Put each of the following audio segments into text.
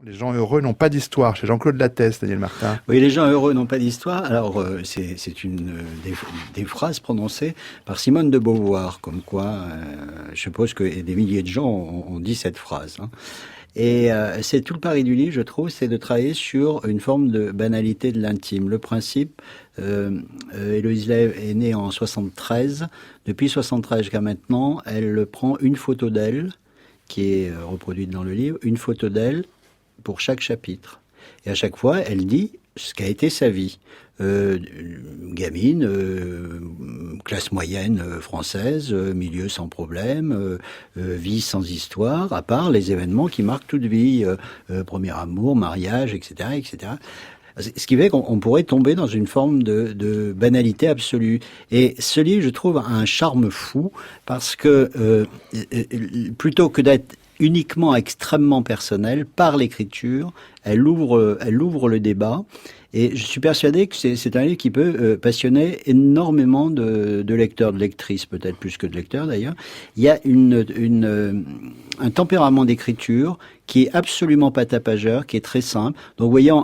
Les gens heureux n'ont pas d'histoire, chez Jean-Claude Lattès, Daniel Martin. Oui, les gens heureux n'ont pas d'histoire. Alors, c'est une des phrases prononcées par Simone de Beauvoir, comme quoi, je suppose que des milliers de gens ont dit cette phrase. Hein. Et c'est tout le pari du livre, je trouve, c'est de travailler sur une forme de banalité de l'intime. Le principe, Héloïse Lève est née en 73. Depuis 73 jusqu'à maintenant, elle prend une photo d'elle, qui est reproduite dans le livre, une photo d'elle pour chaque chapitre. Et à chaque fois, elle dit ce qu'a été sa vie. Gamine, classe moyenne française, milieu sans problème, vie sans histoire, à part les événements qui marquent toute vie, premier amour, mariage, etc., etc. Ce qui fait qu'on pourrait tomber dans une forme de banalité absolue. Et ce livre, je trouve, a un charme fou parce que plutôt que d'être uniquement extrêmement personnel, par l'écriture, elle ouvre le débat. Et je suis persuadé que c'est un livre qui peut passionner énormément de lecteurs, de lectrices, peut-être plus que de lecteurs d'ailleurs. Il y a un tempérament d'écriture qui est absolument pas tapageur, qui est très simple. Donc, voyons,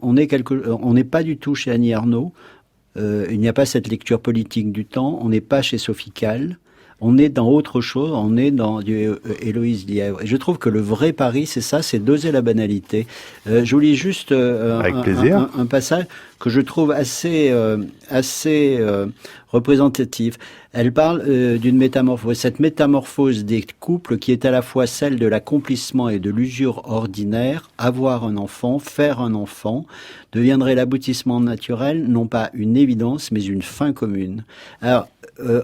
on n'est pas du tout chez Annie Ernaux. Il n'y a pas cette lecture politique du temps. On n'est pas chez Sophie Calle. On est dans autre chose, on est dans du Héloïse Lièvre. Et je trouve que le vrai pari, c'est ça, c'est d'oser la banalité. Je vous lis juste un passage que je trouve assez représentatif. Elle parle d'une métamorphose. Cette métamorphose des couples qui est à la fois celle de l'accomplissement et de l'usure ordinaire, avoir un enfant, faire un enfant, deviendrait l'aboutissement naturel, non pas une évidence, mais une fin commune. Alors,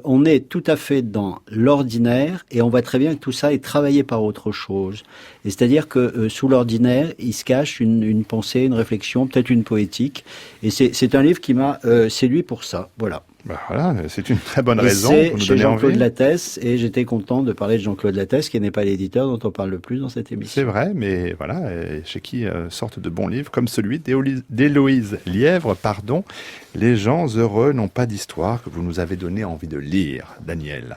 on est tout à fait dans l'ordinaire et on voit très bien que tout ça est travaillé par autre chose. Et c'est-à-dire que sous l'ordinaire, il se cache une pensée, une réflexion, peut-être une poétique. Et c'est un livre qui m'a séduit pour ça. Voilà. Ben voilà, c'est une très bonne raison pour nous donner envie. Jean-Claude Lattès, et j'étais content de parler de Jean-Claude Lattès, qui n'est pas l'éditeur dont on parle le plus dans cette émission. C'est vrai, mais voilà, chez qui sortent de bons livres, comme celui d'Héloïse Lièvre, Les gens heureux n'ont pas d'histoire, que vous nous avez donné envie de lire, Daniel.